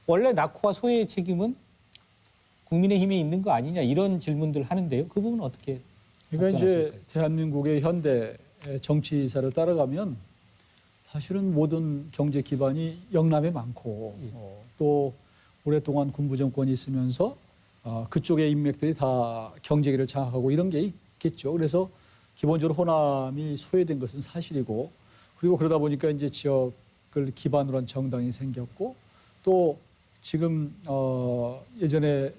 원래 낙후와 소외의 책임은 국민의힘에 있는 거 아니냐 이런 질문들 하는데요. 그 부분은 어떻게 그러니까 이제 답변하실까요? 대한민국의 현대 정치사를 따라가면 사실은 모든 경제 기반이 영남에 많고 또 오랫동안 군부 정권이 있으면서 그쪽의 인맥들이 다 경제계를 장악하고 이런 게 있겠죠. 그래서 기본적으로 호남이 소외된 것은 사실이고 그리고 그러다 보니까 이제 지역을 기반으로 한 정당이 생겼고 또 지금 예전에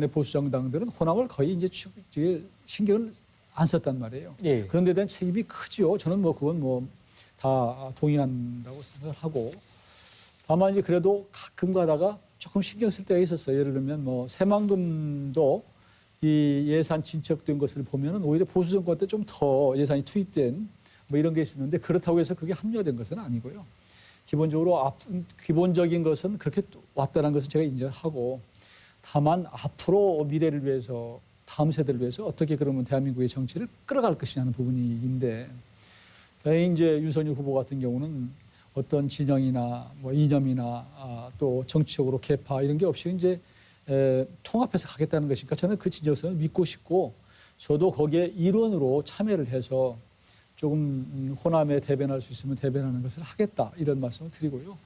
보수 정당들은 호남을 거의 이제 신경을 안 썼단 말이에요. 예. 그런 데 대한 책임이 크죠. 저는 그건 다 동의한다고 생각을 하고 다만 이제 그래도 가끔 가다가 조금 신경 쓸 때가 있었어요. 예를 들면 새만금도 이 예산 진척된 것을 보면은 오히려 보수 정권 때 좀 더 예산이 투입된 이런 게 있었는데 그렇다고 해서 그게 합리화된 것은 아니고요. 기본적인 것은 그렇게 왔다는 것을 제가 인정하고 다만 앞으로 미래를 위해서 다음 세대를 위해서 어떻게 그러면 대한민국의 정치를 끌어갈 것이냐 하는 부분인데 다행히 이제 윤석열 후보 같은 경우는 어떤 진영이나 이념이나 또 정치적으로 계파 이런 게 없이 이제 통합해서 가겠다는 것이니까 저는 그 진정성을 믿고 싶고 저도 거기에 일원으로 참여를 해서 조금 호남에 대변할 수 있으면 대변하는 것을 하겠다 이런 말씀을 드리고요.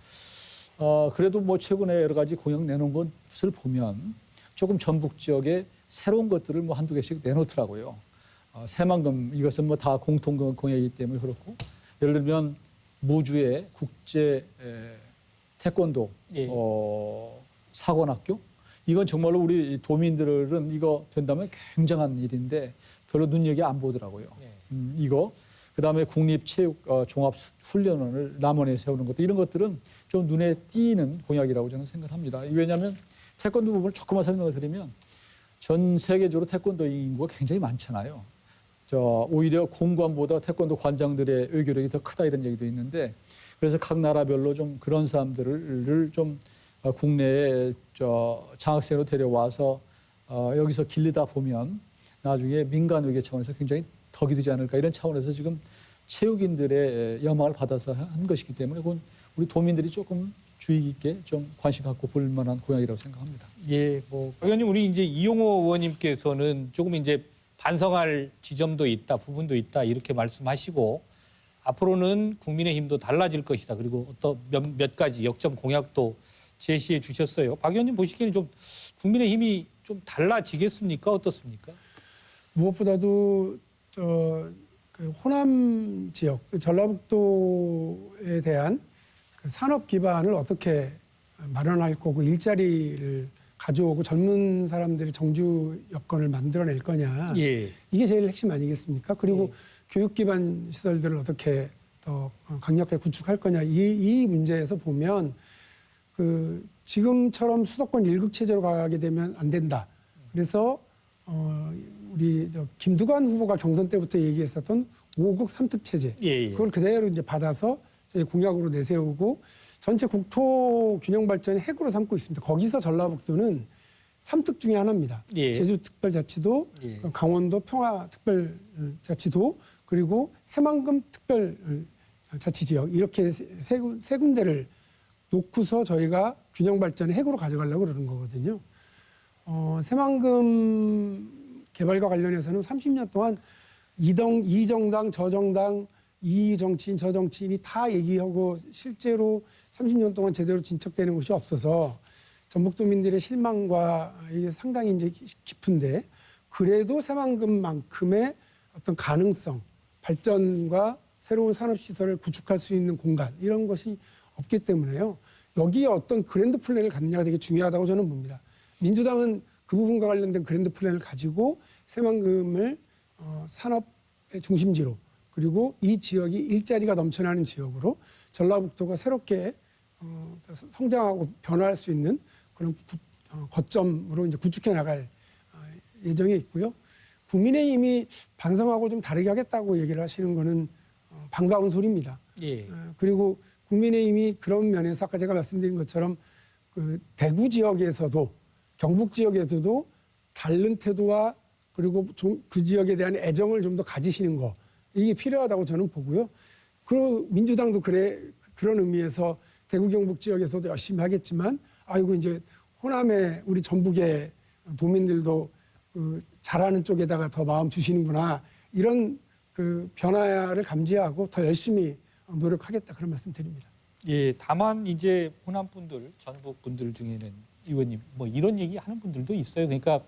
그래도 최근에 여러 가지 공약 내놓은 것을 보면 조금 전북 지역에 새로운 것들을 한두 개씩 내놓더라고요. 새만금 이것은 다 공통 공약이기 때문에 그렇고 예를 들면 무주의 국제 태권도 예. 사관학교 이건 정말로 우리 도민들은 이거 된다면 굉장한 일인데 별로 눈여겨 안 보더라고요. 예. 이거 그다음에 국립체육 종합훈련원을 남원에 세우는 것도 이런 것들은 좀 눈에 띄는 공약이라고 저는 생각합니다. 왜냐하면 태권도 부분을 조금만 설명을 드리면 전 세계적으로 태권도 인구가 굉장히 많잖아요. 오히려 공관보다 태권도 관장들의 외교력이 더 크다 이런 얘기도 있는데 그래서 각 나라별로 좀 그런 사람들을 좀 국내에 장학생으로 데려와서 여기서 길르다 보면 나중에 민간 외교 차원에서 굉장히 덕이 되지 않을까 이런 차원에서 지금 체육인들의 염원을 받아서 한 것이기 때문에 그건 우리 도민들이 조금 주의 깊게 좀 관심 갖고 볼 만한 공약이라고 생각합니다. 예, 박 의원님 우리 이제 이용호 의원님께서는 조금 이제 반성할 지점도 있다, 부분도 있다 이렇게 말씀하시고 앞으로는 국민의힘도 달라질 것이다. 그리고 어떤 몇 가지 역점 공약도 제시해 주셨어요. 박 의원님 보시기에는 좀 국민의힘이 좀 달라지겠습니까? 어떻습니까? 무엇보다도 그 호남 지역, 전라북도에 대한 그 산업 기반을 어떻게 마련할 거고 일자리를 가져오고 젊은 사람들이 정주 여건을 만들어낼 거냐. 예. 이게 제일 핵심 아니겠습니까? 그리고 교육 기반 시설들을 어떻게 더 강력하게 구축할 거냐. 이 문제에서 보면 그 지금처럼 수도권 일극 체제로 가게 되면 안 된다. 그래서 우리 김두관 후보가 경선 때부터 얘기했었던 5국 3특 체제. 예. 그걸 그대로 이제 받아서 저희 공약으로 내세우고 전체 국토 균형 발전의 핵으로 삼고 있습니다. 거기서 전라북도는 3특 중에 하나입니다. 예. 제주특별자치도, 예. 강원도 평화특별자치도, 그리고 새만금 특별자치지역 이렇게 세 군데를 놓고서 저희가 균형 발전의 핵으로 가져가려고 그러는 거거든요. 새만금 개발과 관련해서는 30년 동안 이 정당, 저 정당, 이 정치인, 저 정치인이 다 얘기하고 실제로 30년 동안 제대로 진척되는 것이 없어서 전북도민들의 실망과 이게 상당히 이제 깊은데 그래도 새만금만큼의 어떤 가능성, 발전과 새로운 산업시설을 구축할 수 있는 공간 이런 것이 없기 때문에요. 여기에 어떤 그랜드 플랜을 갖느냐가 되게 중요하다고 저는 봅니다. 민주당은 그 부분과 관련된 그랜드 플랜을 가지고 새만금을 산업의 중심지로 그리고 이 지역이 일자리가 넘쳐나는 지역으로 전라북도가 새롭게 성장하고 변화할 수 있는 그런 거점으로 이제 구축해 나갈 예정에 있고요. 국민의힘이 반성하고 좀 다르게 하겠다고 얘기를 하시는 거는 반가운 소리입니다. 예. 그리고 국민의힘이 그런 면에서 아까 제가 말씀드린 것처럼 그 대구 지역에서도 경북 지역에서도 다른 태도와 그리고 좀 그 지역에 대한 애정을 좀 더 가지시는 거 이게 필요하다고 저는 보고요. 그 민주당도 그런 의미에서 대구 경북 지역에서도 열심히 하겠지만 아이고 이제 호남의 우리 전북의 도민들도 그 잘하는 쪽에다가 더 마음 주시는구나 이런 그 변화를 감지하고 더 열심히 노력하겠다 그런 말씀 드립니다. 예, 다만 이제 호남 분들, 전북 분들 중에는 의원님 뭐 이런 얘기 하는 분들도 있어요. 그러니까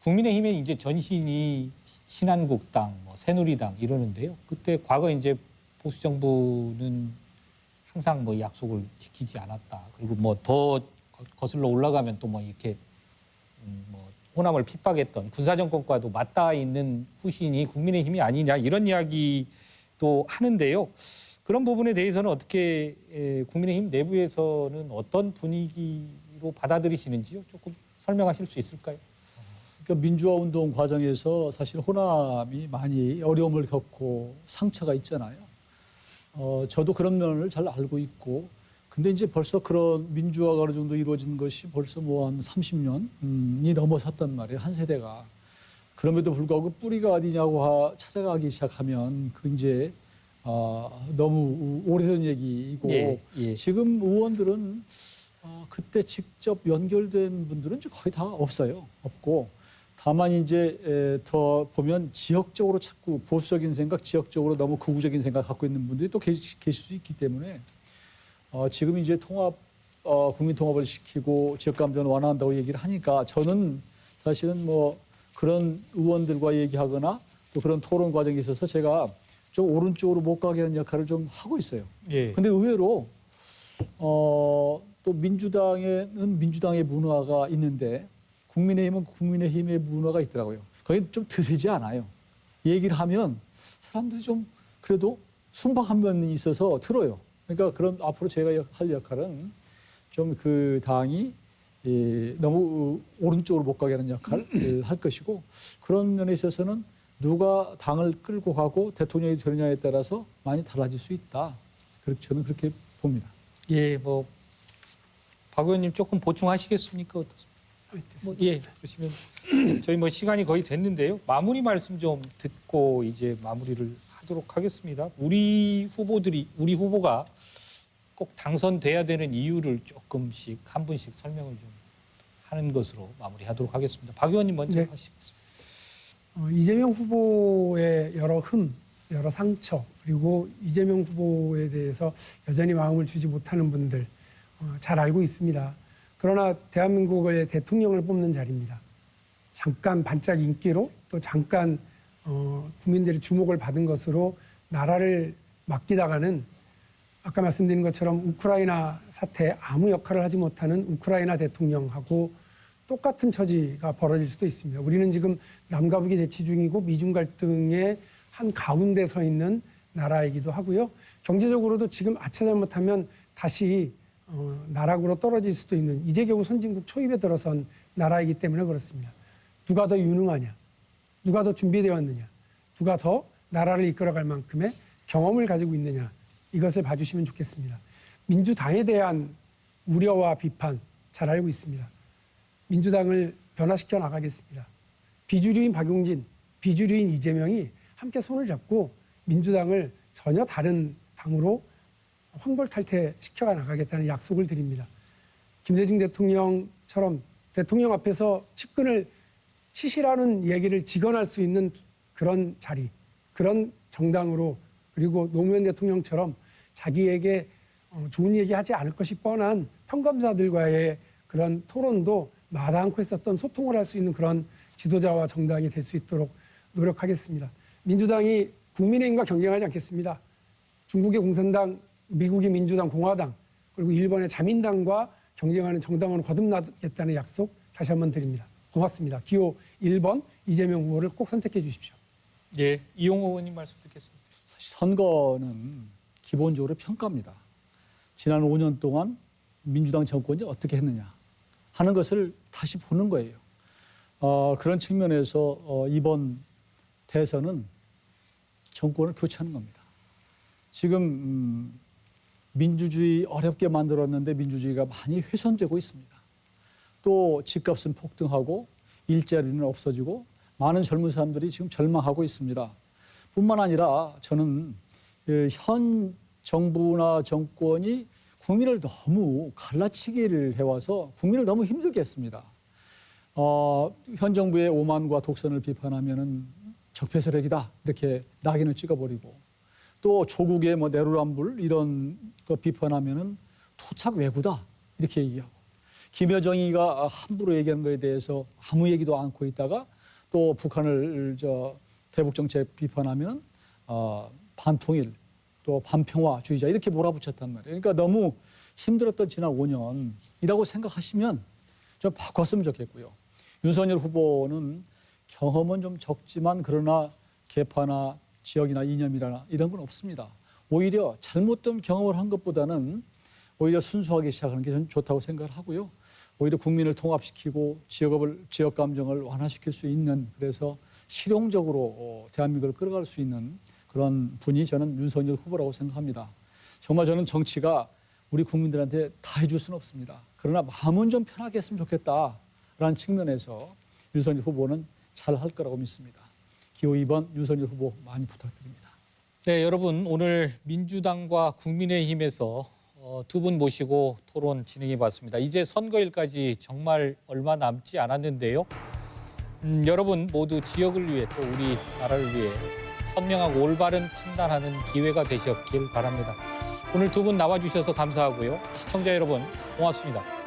국민의힘의 이제 전신이 신한국당, 뭐 새누리당 이러는데요. 그때 과거 이제 보수 정부는 항상 뭐 약속을 지키지 않았다. 그리고 뭐 더 거슬러 올라가면 또 뭐 이렇게 뭐 호남을 핍박했던 군사정권과도 맞닿아 있는 후신이 국민의힘이 아니냐 이런 이야기도 하는데요. 그런 부분에 대해서는 어떻게 국민의힘 내부에서는 어떤 분위기로 받아들이시는지요? 조금 설명하실 수 있을까요? 그러니까 민주화 운동 과정에서 사실 호남이 많이 어려움을 겪고 상처가 있잖아요. 저도 그런 면을 잘 알고 있고, 근데 이제 벌써 그런 민주화가 어느 정도 이루어진 것이 벌써 뭐 한 30년이 넘어섰단 말이에요. 한 세대가. 그럼에도 불구하고 뿌리가 어디냐고 찾아가기 시작하면 그 이제 너무 오래전 얘기이고 예. 지금 의원들은 그때 직접 연결된 분들은 이제 거의 다 없어요. 없고 다만 이제 더 보면 지역적으로 자꾸 보수적인 생각, 지역적으로 너무 극우적인 생각 갖고 있는 분들이 또 계실 수 있기 때문에 지금 이제 국민 통합을 시키고 지역 감정을 완화한다고 얘기를 하니까 저는 사실은 뭐 그런 의원들과 얘기하거나 또 그런 토론 과정에 있어서 제가 좀 오른쪽으로 못 가게 하는 역할을 좀 하고 있어요. 예. 근데 의외로 또 민주당에는 민주당의 문화가 있는데 국민의힘은 국민의힘의 문화가 있더라고요. 거기 좀 드세지 않아요. 얘기를 하면 사람들이 좀 그래도 순박한 면이 있어서 들어요. 그러니까 그런 앞으로 제가 할 역할은 좀 그 당이 너무 오른쪽으로 못 가게 하는 역할을 할 것이고 그런 면에 있어서는 누가 당을 끌고 가고 대통령이 되느냐에 따라서 많이 달라질 수 있다. 저는 그렇게 봅니다. 예, 뭐 박 의원님 조금 보충하시겠습니까? 어떻습니까? 예, 그러시면 저희 뭐 시간이 거의 됐는데요. 마무리 말씀 좀 듣고 이제 마무리를 하도록 하겠습니다. 우리 후보가 꼭 당선돼야 되는 이유를 조금씩 한 분씩 설명을 좀 하는 것으로 마무리하도록 하겠습니다. 박 의원님 먼저 네. 하시겠습니다. 이재명 후보의 여러 여러 상처, 그리고 이재명 후보에 대해서 여전히 마음을 주지 못하는 분들 잘 알고 있습니다. 그러나 대한민국의 대통령을 뽑는 자리입니다. 잠깐 반짝 인기로 또 잠깐 국민들의 주목을 받은 것으로 나라를 맡기다가는 아까 말씀드린 것처럼 우크라이나 사태에 아무 역할을 하지 못하는 우크라이나 대통령하고 똑같은 처지가 벌어질 수도 있습니다. 우리는 지금 남과 북이 대치 중이고 미중 갈등의 한 가운데 서 있는 나라이기도 하고요. 경제적으로도 지금 아차 잘못하면 다시 나락으로 떨어질 수도 있는 이제 겨우 선진국 초입에 들어선 나라이기 때문에 그렇습니다. 누가 더 유능하냐, 누가 더 준비되었느냐, 누가 더 나라를 이끌어갈 만큼의 경험을 가지고 있느냐, 이것을 봐주시면 좋겠습니다. 민주당에 대한 우려와 비판 잘 알고 있습니다. 민주당을 변화시켜 나가겠습니다. 비주류인 박용진, 비주류인 이재명이 함께 손을 잡고 민주당을 전혀 다른 당으로 황골탈퇴시켜 나가겠다는 약속을 드립니다. 김대중 대통령처럼 대통령 앞에서 측근을 치시라는 얘기를 직언할 수 있는 그런 자리, 그런 정당으로, 그리고 노무현 대통령처럼 자기에게 좋은 얘기하지 않을 것이 뻔한 평감사들과의 그런 토론도 마다 않고 했었던 소통을 할 수 있는 그런 지도자와 정당이 될 수 있도록 노력하겠습니다. 민주당이 국민의힘과 경쟁하지 않겠습니다. 중국의 공산당, 미국의 민주당, 공화당, 그리고 일본의 자민당과 경쟁하는 정당으로 거듭나겠다는 약속 다시 한번 드립니다. 고맙습니다. 기호 1번 이재명 후보를 꼭 선택해 주십시오. 예, 이용호 의원님 말씀 듣겠습니다. 사실 선거는 기본적으로 평가입니다. 지난 5년 동안 민주당 정권이 어떻게 했느냐 하는 것을 다시 보는 거예요. 그런 측면에서 이번 대선은 정권을 교체하는 겁니다. 지금 민주주의 어렵게 만들었는데 민주주의가 많이 훼손되고 있습니다. 또 집값은 폭등하고 일자리는 없어지고 많은 젊은 사람들이 지금 절망하고 있습니다. 뿐만 아니라 저는 현 정부나 정권이 국민을 너무 갈라치기를 해와서 국민을 너무 힘들게 했습니다. 현 정부의 오만과 독선을 비판하면은 적폐세력이다 이렇게 낙인을 찍어버리고 또 조국의 뭐 내로남불 이런 거 비판하면은 토착 왜구다 이렇게 얘기하고 김여정이가 함부로 얘기하는 거에 대해서 아무 얘기도 않고 있다가 또 북한을 대북 정책 비판하면 반통일 또 반평화주의자 이렇게 몰아붙였단 말이에요. 그러니까 너무 힘들었던 지난 5년이라고 생각하시면 좀 바꿨으면 좋겠고요. 윤석열 후보는 경험은 좀 적지만 그러나 계파나 지역이나 이념이나 이런 건 없습니다. 오히려 잘못된 경험을 한 것보다는 오히려 순수하게 시작하는 게 저는 좋다고 생각을 하고요. 오히려 국민을 통합시키고 지역 감정을 완화시킬 수 있는 그래서 실용적으로 대한민국을 끌어갈 수 있는 그런 분이 저는 윤석열 후보라고 생각합니다. 정말 저는 정치가 우리 국민들한테 다 해줄 수는 없습니다. 그러나 마음은 좀 편하게 했으면 좋겠다라는 측면에서 윤석열 후보는 잘 할 거라고 믿습니다. 기호 2번 윤석열 후보 많이 부탁드립니다. 네, 여러분 오늘 민주당과 국민의힘에서 두 분 모시고 토론 진행해 봤습니다. 이제 선거일까지 정말 얼마 남지 않았는데요. 여러분 모두 지역을 위해 또 우리 나라를 위해 현명하고 올바른 판단하는 기회가 되셨길 바랍니다. 오늘 두 분 나와주셔서 감사하고요. 시청자 여러분 고맙습니다.